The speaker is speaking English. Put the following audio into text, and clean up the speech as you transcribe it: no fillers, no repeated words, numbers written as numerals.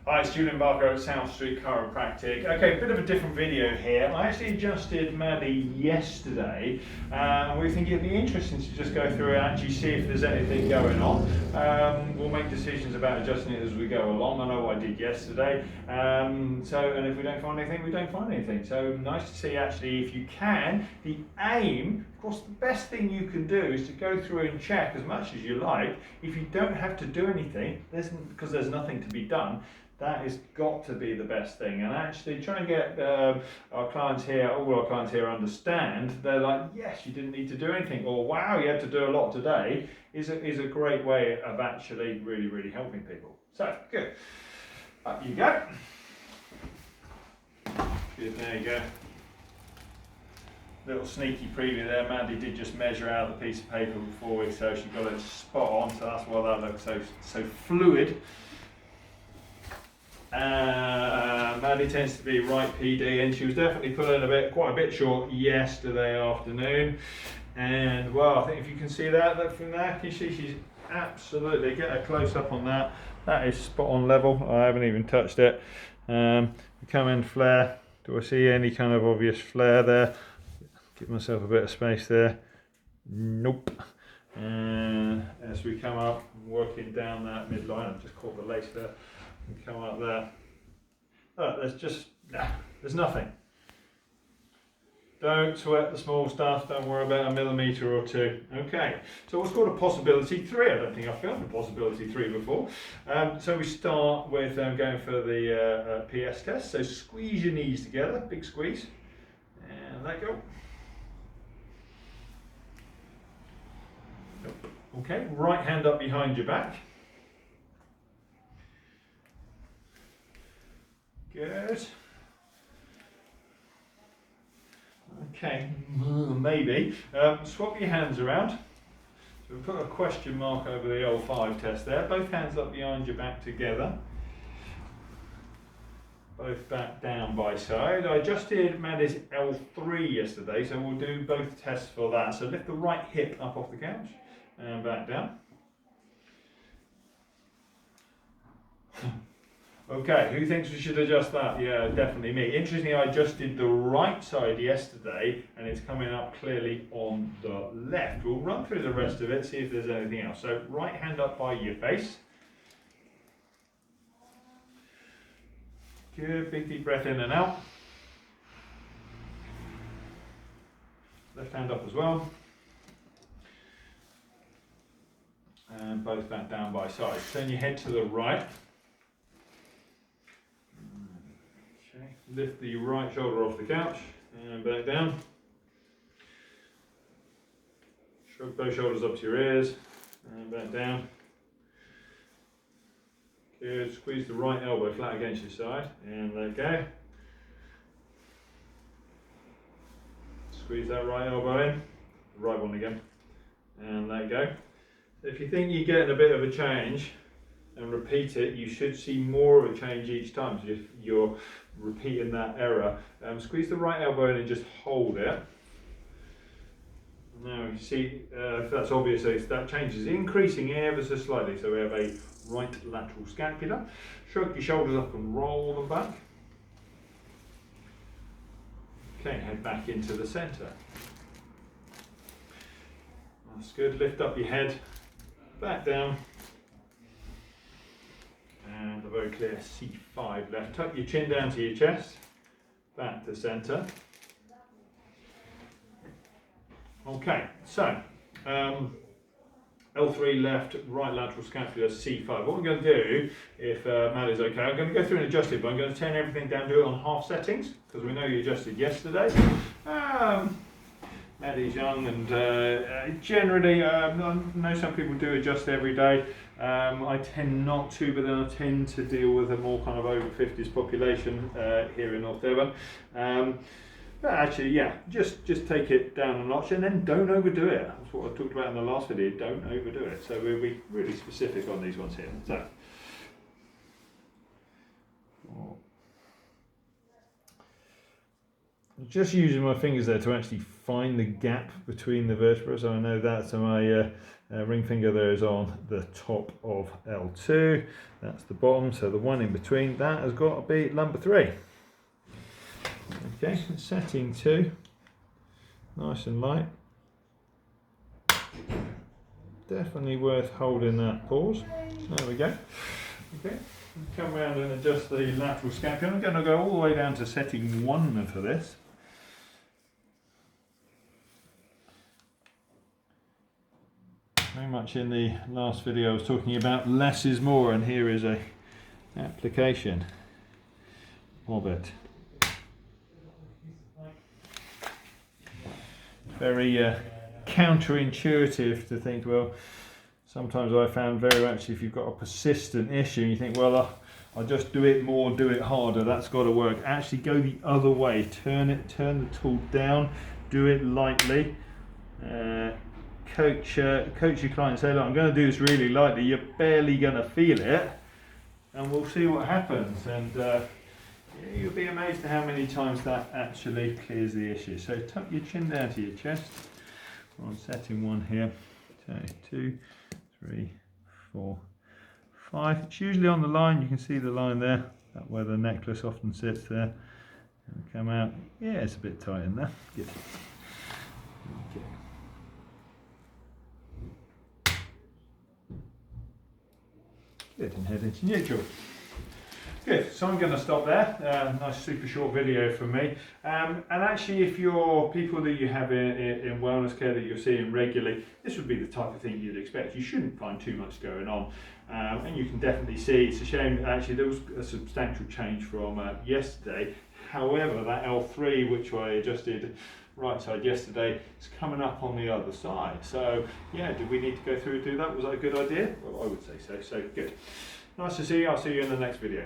Hi, it's Julien Barker at South Street Chiropractic. Okay, a bit of a different video here. I actually adjusted Maddie yesterday. We think it'd be interesting to just go through and actually see if there's anything going on. We'll make decisions about adjusting it as we go along. I know what I did yesterday. And if we don't find anything, we don't find anything. So nice to see actually if you can. The aim, of course, the best thing you can do is to go through and check as much as you like. If you don't have to do anything, because there's nothing to be done, that has got to be the best thing. And actually try and get our clients here, all our clients here understand, they're like, yes, you didn't need to do anything, or wow, you had to do a lot today, is a great way of actually really helping people. So, good. Up you go. Good, there you go. Little sneaky preview there. Mandy did just measure out the piece of paper before we, so she got it spot on, so that's why that looks so fluid. Maddie tends to be right PD, and she was definitely pulling quite a bit short yesterday afternoon. And well, I think if you can see that, look from there, can you see she's absolutely, get a close up on that. That is spot on level. I haven't even touched it. Come in flare. Do I see any kind of obvious flare there? Give myself a bit of space there. Nope. And as we come up, working down that midline, I've just caught the lace there. And come up there. Look, there's nothing. Don't sweat the small stuff, don't worry about a millimetre or two. Okay, so what's called a possibility 3. I don't think I've filmed a possibility 3 before. So we start with going for the PS test. So squeeze your knees together, big squeeze, and let go. Okay, right hand up behind your back. Good. Okay, maybe. Swap your hands around. So we put a question mark over the L5 test there. Both hands up behind your back together. Both back down by side. I adjusted Maddie's L3 yesterday, so we'll do both tests for that. So lift the right hip up off the couch and back down. Okay, who thinks we should adjust that? Yeah, definitely me. Interestingly, I adjusted the right side yesterday and it's coming up clearly on the left. We'll run through the rest of it, see if there's anything else. So right hand up by your face. Good, big deep breath in and out. Left hand up as well. And both back down by side. Turn your head to the right. Lift the right shoulder off the couch and back down. Shrug both shoulders up to your ears and back down. Good. Squeeze the right elbow flat against your side and let go. Squeeze that right elbow in, the right one again, and let go. If you think you're getting a bit of a change and repeat it, you should see more of a change each time. So if you're repeating that error, squeeze the right elbow in and just hold it. Now you see, if that's obvious, that change is increasing ever so slightly. So we have a right lateral scapula. Shrug your shoulders up and roll them back. Okay, head back into the centre. That's good. Lift up your head, back down. And a very clear C5 left. Tuck your chin down to your chest, back to centre. Okay, so L3 left, right lateral scapula, C5. What we're going to do, if Matt is okay, I'm going to go through and adjust it, but I'm going to turn everything down, do it on half settings, because we know you adjusted yesterday. Maddie's young, and generally, I know some people do adjust every day. I tend not to, but then I tend to deal with a more kind of over 50s population here in North Devon. But actually, yeah, just take it down a notch and then don't overdo it. That's what I talked about in the last video, don't overdo it. So we'll be really specific on these ones here. So. just using my fingers there to actually find the gap between the vertebrae. So I know that, so my ring finger there is on the top of L2, that's the bottom, so the one in between, that has got to be lumbar 3. Okay, setting 2, nice and light. Definitely worth holding that pause. There we go. Okay, come around and adjust the lateral scapula. I'm going to go all the way down to setting 1 for this. Very much in the last video I was talking about less is more, and here is a application of it. Very counterintuitive to think, well, sometimes I found very much if you've got a persistent issue and you think, well, I'll just do it more, do it harder, that's got to work. Actually go the other way, turn the tool down, do it lightly. Coach your client and say, look, I'm going to do this really lightly, you're barely going to feel it, and we'll see what happens. And you'll be amazed at how many times that actually clears the issue. So tuck your chin down to your chest. We're on setting 1 here. So 2, 3, 4, 5. It's usually on the line, you can see the line there, that where the necklace often sits there. And come out. Yeah, it's a bit tight in there. Good. Okay. Good, and head into neutral. Good, so I'm going to stop there. Nice super short video from me. And actually, if you're people that you have in wellness care that you're seeing regularly, this would be the type of thing you'd expect. You shouldn't find too much going on. And you can definitely see, it's a shame that actually there was a substantial change from yesterday. However, that L3, which I adjusted right side yesterday, is coming up on the other side. So yeah, do we need to go through and do that? Was that a good idea? Well, I would say so. So good. Nice to see you. I'll see you in the next video.